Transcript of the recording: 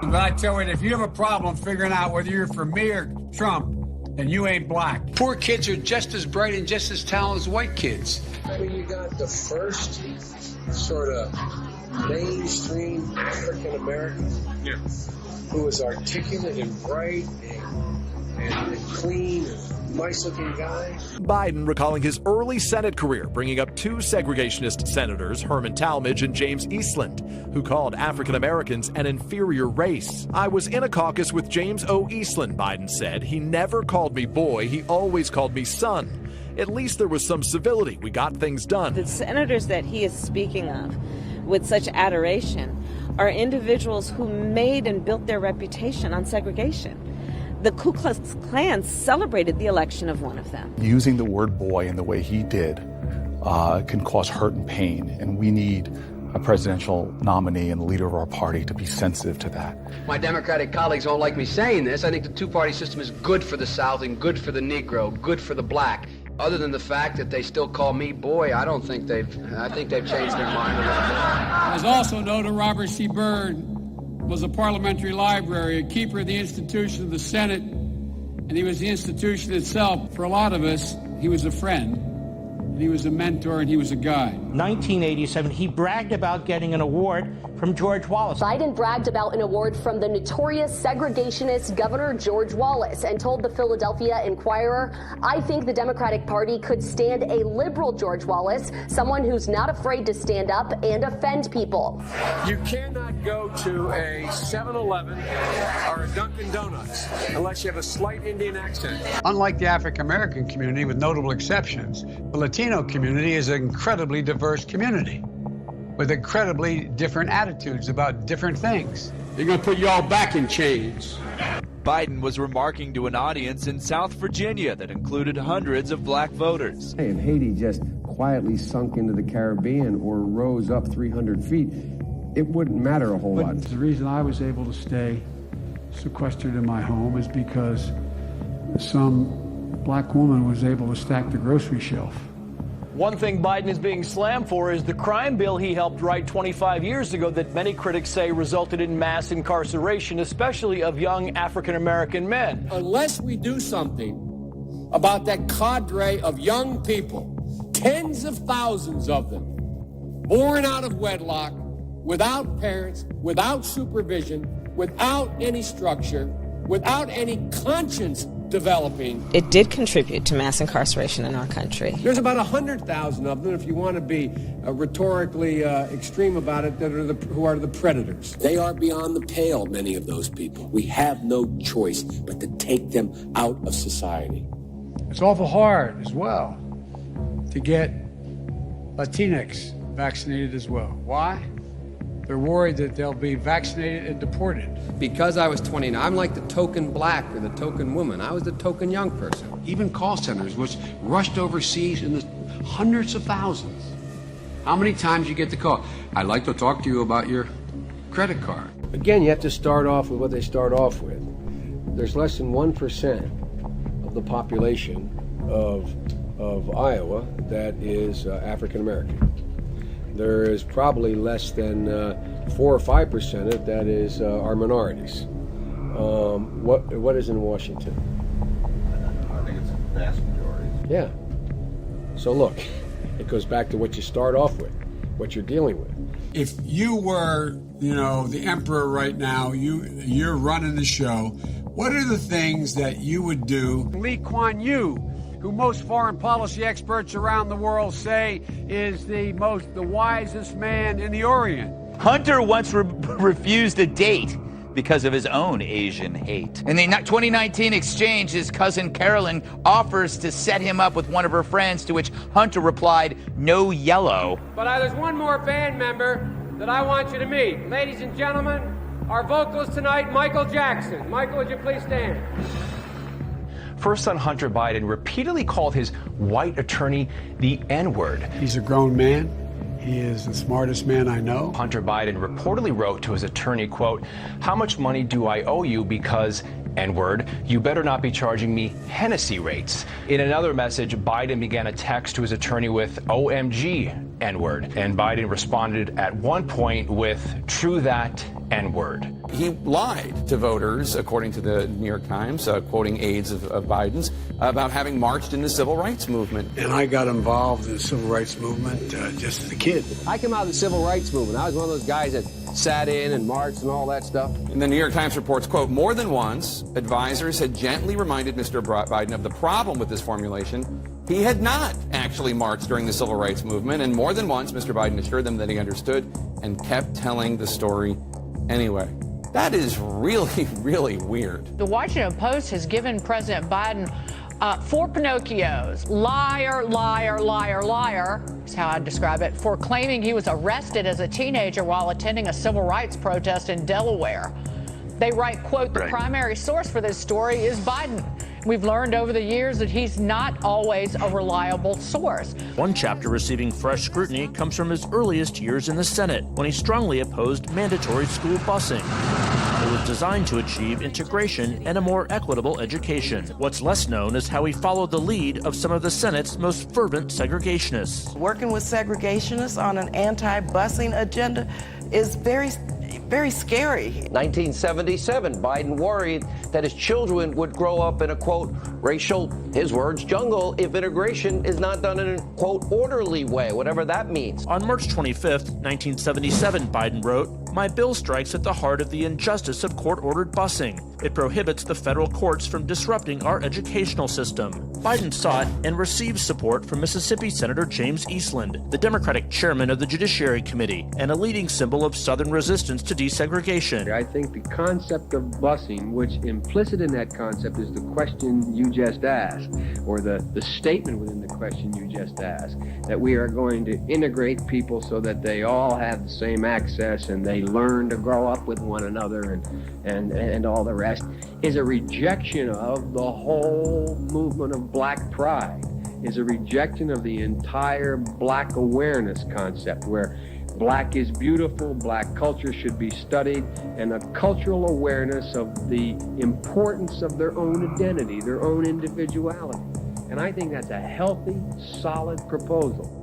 But I tell you, if you have a problem figuring out whether you're for me or Trump, then you ain't black. Poor kids are just as bright and just as talented as white kids. I mean, you got the first sort of mainstream African American who is articulate and bright and clean and nice-looking guy. Biden recalling his early Senate career, bringing up two segregationist senators, Herman Talmadge and James Eastland, who called African Americans an inferior race. I was in a caucus with James O. Eastland, Biden said. He never called me boy. He always called me son. At least there was some civility. We got things done. The senators that he is speaking of with such adoration are individuals who made and built their reputation on segregation. The Ku Klux Klan celebrated the election of one of them. Using the word boy in the way he did can cause hurt and pain, and we need a presidential nominee and the leader of our party to be sensitive to that. My Democratic colleagues don't like me saying this. I think the two-party system is good for the South and good for the Negro, good for the black. Other than the fact that they still call me boy, I think they've changed their mind a little bit. As also noted, Robert C. Byrd was a parliamentary library, a keeper of the institution of the Senate, and he was the institution itself. For a lot of us, he was a friend, and he was a mentor, and he was a guide. 1987, he bragged about getting an award from George Wallace. Biden bragged about an award from the notorious segregationist Governor George Wallace and told the Philadelphia Inquirer, "I think the Democratic Party could stand a liberal George Wallace, someone who's not afraid to stand up and offend people." You cannot go to a 7-Eleven or a Dunkin' Donuts unless you have a slight Indian accent. Unlike the African American community, with notable exceptions, the Latino community is an incredibly diverse community with incredibly different attitudes about different things. They're going to put you all back in chains. Biden was remarking to an audience in South Virginia that included hundreds of black voters. If Haiti just quietly sunk into the Caribbean or rose up 300 feet, it wouldn't matter a whole lot. The reason I was able to stay sequestered in my home is because some black woman was able to stack the grocery shelf. One thing Biden is being slammed for is the crime bill he helped write 25 years ago that many critics say resulted in mass incarceration, especially of young African-American men. Unless we do something about that cadre of young people, tens of thousands of them, born out of wedlock, without parents, without supervision, without any structure, without any conscience developing. It did contribute to mass incarceration in our country. There's about 100,000 of them, if you want to be rhetorically extreme about it, who are the predators. They are beyond the pale, many of those people. We have no choice but to take them out of society. It's awful hard as well to get Latinx vaccinated as well. Why? They're worried that they'll be vaccinated and deported. Because I was 29, I'm like the token black or the token woman. I was the token young person. Even call centers, which rushed overseas in the hundreds of thousands. How many times you get the call? I'd like to talk to you about your credit card. Again, you have to start off with what they start off with. There's less than 1% of the population of Iowa that is African American. There is probably less than 4 or 5% of that is our minorities. What is in Washington? I think it's a vast majority. Yeah. So look, it goes back to what you start off with, what you're dealing with. If you were, the emperor right now, you're running the show, what are the things that you would do? Lee Kuan Yew, who most foreign policy experts around the world say is the wisest man in the Orient. Hunter once refused a date because of his own Asian hate. In the 2019 exchange, his cousin Carolyn offers to set him up with one of her friends, to which Hunter replied, "No yellow." But there's one more band member that I want you to meet. Ladies and gentlemen, our vocalist tonight, Michael Jackson. Michael, would you please stand? First son Hunter Biden repeatedly called his white attorney the N-word. He's a grown man. He is the smartest man I know. Hunter Biden reportedly wrote to his attorney, quote, "How much money do I owe you because, N-word, you better not be charging me Hennessy rates." In another message, Biden began a text to his attorney with, "OMG, N-word. And Biden responded at one point with, "True that, N-word." He lied to voters, according to the New York Times, quoting aides of Biden's, about having marched in the civil rights movement. And I got involved in the civil rights movement just as a kid. I came out of the civil rights movement. I was one of those guys that sat in and marched and all that stuff. And the New York Times reports, quote, more than once, advisors had gently reminded Mr. Biden of the problem with this formulation. He had not actually marched during the civil rights movement, and more than once, Mr. Biden assured them that he understood and kept telling the story anyway. That is really, really weird. The Washington Post has given President Biden 4 Pinocchios. Liar, liar, liar, liar is how I'd describe it, for claiming he was arrested as a teenager while attending a civil rights protest in Delaware. They write, quote, the primary source for this story is Biden. We've learned over the years that he's not always a reliable source. One chapter receiving fresh scrutiny comes from his earliest years in the Senate, when he strongly opposed mandatory school busing. It was designed to achieve integration and a more equitable education. What's less known is how he followed the lead of some of the Senate's most fervent segregationists. Working with segregationists on an anti-busing agenda is very scary. 1977, Biden worried that his children would grow up in a, quote, racial, his words, jungle if integration is not done in a, quote, orderly way, whatever that means. On March 25th, 1977, Biden wrote, "My bill strikes at the heart of the injustice of court-ordered busing. It prohibits the federal courts from disrupting our educational system." Biden sought and received support from Mississippi Senator James Eastland, the Democratic chairman of the Judiciary Committee, and a leading symbol of Southern resistance to desegregation. I think the concept of busing, which implicit in that concept is the question you just asked, or the statement within the question you just asked, that we are going to integrate people so that they all have the same access and they learn to grow up with one another and all the rest, is a rejection of the whole movement of black pride, is a rejection of the entire black awareness concept, where black is beautiful, black culture should be studied, and a cultural awareness of the importance of their own identity, their own individuality. And I think that's a healthy, solid proposal.